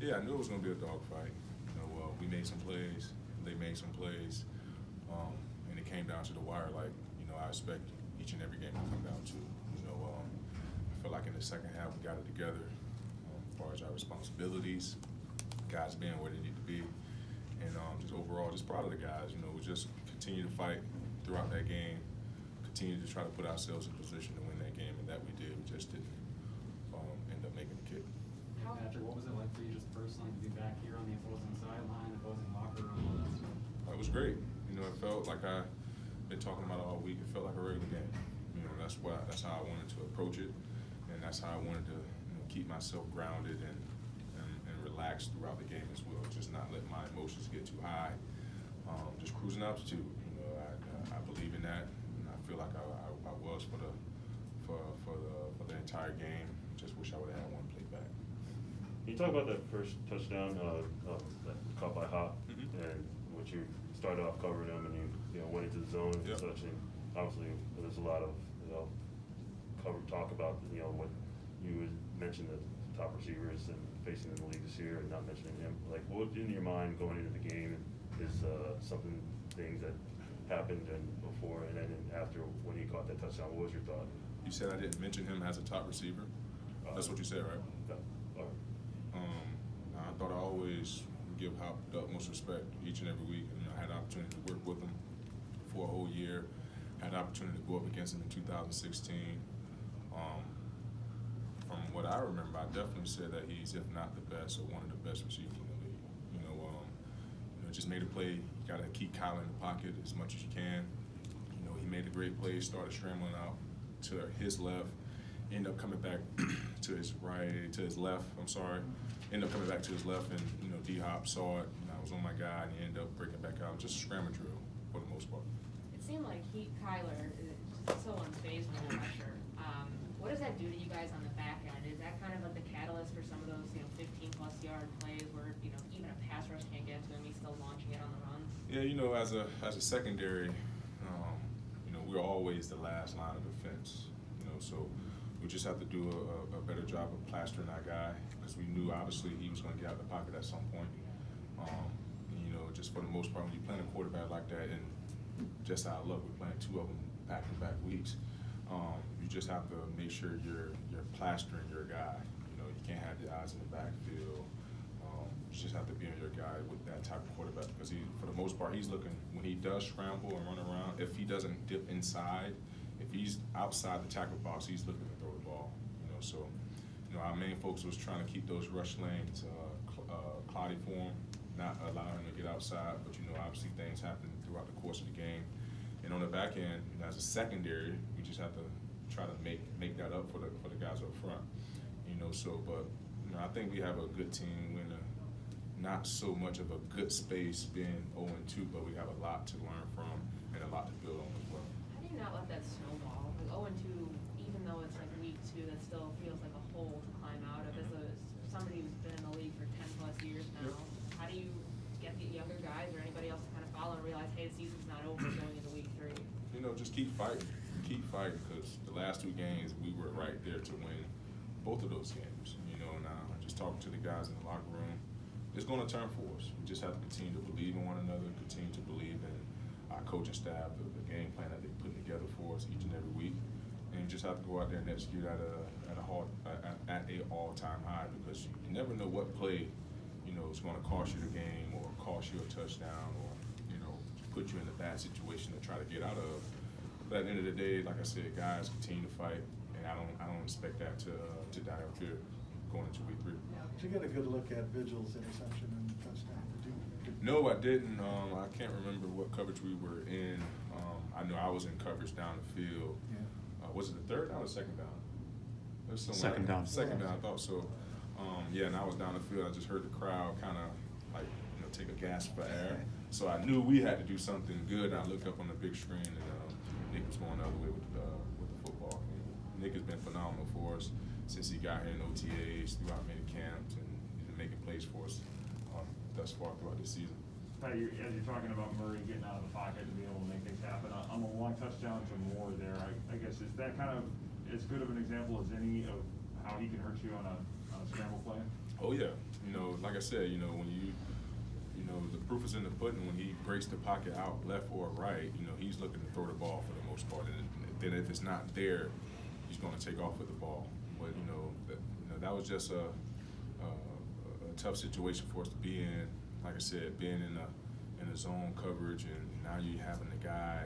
Yeah, I knew it was going to be a dogfight. We made some plays, they made some plays, and it came down to the wire like, I expect each and every game to come down to. I feel like in the second half we got it together as far as our responsibilities, guys being where they need to be, and just overall just proud of the guys. We just continue to fight throughout that game, continue to try to put ourselves in position to win that game, and that we did. We just didn't end up making the kick. Patrick, what was it like for you just personally to be back here on the opposing sideline, opposing locker room, all that stuff? It was great. It felt like I've been talking about it all week. It felt like a regular game. That's how I wanted to approach it, and that's how I wanted to keep myself grounded and relaxed throughout the game as well. Just not let my emotions get too high. Just cruising altitude. I believe in that, and I feel like I was for the entire game. Just wish I would have had one play back. Can you talk about that first touchdown that caught by Hop, and what you started off covering him, and you went into the zone and Yep. such, and obviously there's a lot of talk about what you would mention the top receivers and facing in the league this year, and not mentioning him. Like, what in your mind going into the game is things that happened and before and then after when he caught that touchdown? What was your thought? You said I didn't mention him as a top receiver. That's what you said, right? Yeah. All right. I thought I always give Hop the utmost respect each and every week. I had the opportunity to work with him for a whole year. Had the opportunity to go up against him in 2016. From what I remember, I definitely said that he's, if not the best, or one of the best receivers in the league. Just made a play. You got to keep Kyle in the pocket as much as you can. He made a great play, started scrambling out to his left, ended up coming back to his right, to his left. Ended up coming back to his left, and D-Hop saw it. And I was on my guy, and he ended up breaking back out. Just a scramble drill for the most part. It seemed like Kyler is so unfazed with the pressure. What does that do to you guys on the back end? Is that kind of like the catalyst for some of those 15-plus yard plays where even a pass rush can't get to him, he's still launching it on the runs? Yeah, as a secondary, we're always the last line of defense. So we just have to do a better job of plastering our guy, because we knew obviously he was going to get out of the pocket at some point. Just for the most part, when you're playing a quarterback like that, and just our luck, we're playing two of them back-to-back weeks. You just have to make sure you're plastering your guy. You can't have the eyes in the backfield. You just have to be on your guy with that type of quarterback, because for the most part, he's looking, when he does scramble and run around, if he doesn't dip inside, if he's outside the tackle box, he's looking to throw the ball. So our main focus was trying to keep those rush lanes cloudy for him, not allowing him to get outside. But obviously things happen throughout the course of the game. And on the back end, as a secondary, we just have to try to make that up for the guys up front. I think we have a good team. We're in not so much of a good space being 0-2, but we have a lot to learn from and a lot to build on as well. How do you not let that snowball? Like 0-2, even though it's like week 2, that still feels like a hole to climb out of. As somebody who's been in the league for 10-plus years now, how do you get the younger guys or anybody else to kind of follow and realize, hey, the season's not over going into week 3? Just keep fighting, because the last 2 games we were right there to win both of those games. Now just talking to the guys in the locker room, it's going to turn for us. We just have to continue to believe in one another, continue to believe in our coaching staff, the game plan that they're putting together for us each and every week, and you just have to go out there and execute at a all-time high, because you never know what play is going to cost you the game or cost you a touchdown or put you in a bad situation to try to get out of. But at the end of the day, like I said, guys continue to fight, and I don't expect that to die out here going into week 3. Did you get a good look at Vigil's interception and touchdown? No, I didn't. I can't remember what coverage we were in. I know I was in coverage down the field. Yeah. Was it the third down or second down? Second down. Second down, I thought so. And I was down the field. I just heard the crowd kind of take a gasp for air. So I knew we had to do something good. And I looked up on the big screen, and Nick was going the other way with the football. Nick has been phenomenal for us since he got here in OTAs, throughout many camps, and he's been making plays for us thus far throughout this season. As you're talking about Murray getting out of the pocket to be able to make things happen, on the long touchdown to Moore there, I guess, is that kind of as good of an example as any of how he can hurt you on a scramble play? Oh yeah, you know, like I said, you know, when you know, the proof is in the pudding. When he breaks the pocket out left or right, you know, he's looking to throw the ball for the most part. And then if it's not there, he's going to take off with the ball. But, you know, that was just a tough situation for us to be in. Like I said, being in a zone coverage, and now you having the guy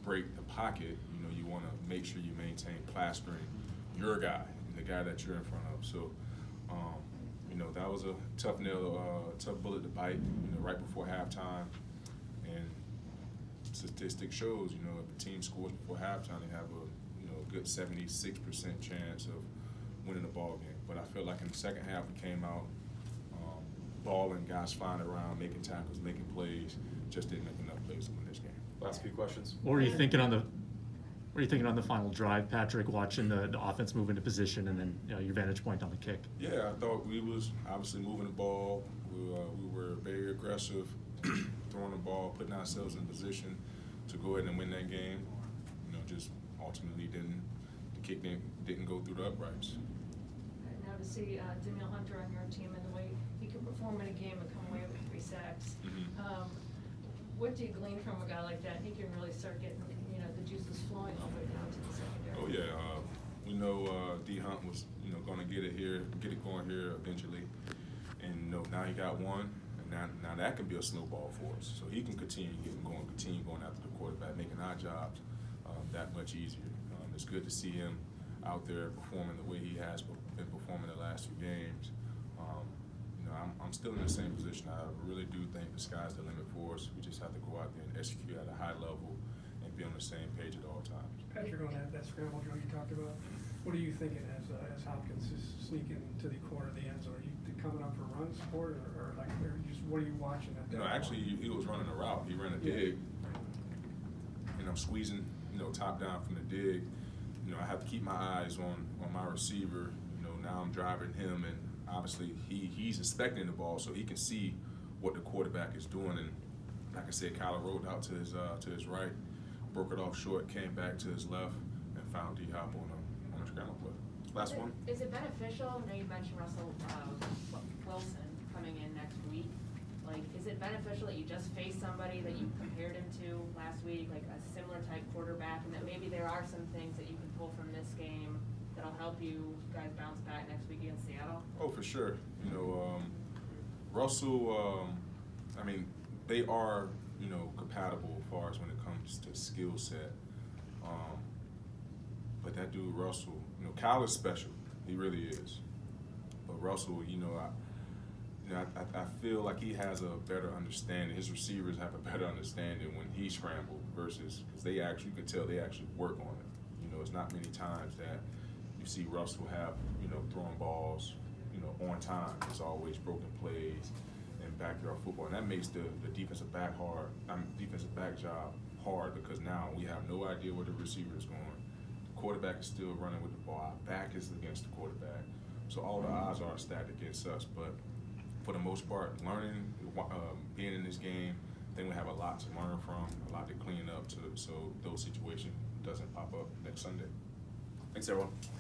break the pocket. You know, you want to make sure you maintain plastering your guy, the guy that you're in front of. So, you know, that was a tough bullet to bite. You know, right before halftime, and statistics shows, you know, if the team scores before halftime, they have a good 76% chance of winning the ball game. But I feel like in the second half, we came out balling, guys flying around, making tackles, making plays. Just didn't make enough plays to win this game. Last few questions. What were you thinking on the final drive, Patrick, watching the offense move into position and then, you know, your vantage point on the kick? Yeah, I thought we was obviously moving the ball. We were very aggressive, throwing the ball, putting ourselves in position to go ahead and win that game. You know, just ultimately the kick didn't go through the uprights. And now to see Danielle Hunter on your team and the way he can perform in a game and come away with 3 sacks. Mm-hmm. What do you glean from a guy like that? He can really start getting, you know, the juices flowing all the way down to the secondary. Oh yeah, we know D Hunt was, you know, going to get it going here eventually, and you know, now he got one, and now that can be a snowball for us. So he can continue going after the quarterback, making our jobs that much easier. It's good to see him out there performing the way he has been performing the last 2 games. You know, I'm still in the same position. I really do think the sky's the limit for us. We just have to go out there and execute at a high level and be on the same page at all times. Patrick, on that scramble drill you talked about, what are you thinking as Hopkins is sneaking to the corner of the end zone? Are you coming up for run support, or what are you watching at that? You know, actually, he was running a route. He ran a dig, and I'm squeezing, you know, top down from the dig. You know, I have to keep my eyes on my receiver. You know, now I'm driving him, and obviously he's inspecting the ball so he can see what the quarterback is doing. And like I said, Kyler rolled out to his right, broke it off short, came back to his left, and found D-Hop on a scramble play. Last one. Is it beneficial? I know you mentioned Russell Wilson coming in next week. Like, is it beneficial that you just faced somebody that you compared him to last week, like a similar type quarterback, and that maybe there are some things that you can pull from this game that'll help you guys bounce back next week against Seattle? Oh, for sure. You know, Russell, I mean, they are, you know, compatible as far as when it comes to skill set. But that dude, Russell, you know, Kyle is special. He really is. But Russell, you know, I feel like he has a better understanding. His receivers have a better understanding when he scrambled versus, because you could tell they actually work on it. You know, it's not many times that you see Russell have, you know, throwing balls, you know, on time. It's always broken plays and backyard football, and that makes the defensive back job hard, because now we have no idea where the receiver is going. The quarterback is still running with the ball. Our back is against the quarterback, so all the odds are stacked against us. But for the most part, learning, being in this game, I think we have a lot to learn from, a lot to clean up so those situations doesn't pop up next Sunday. Thanks, everyone.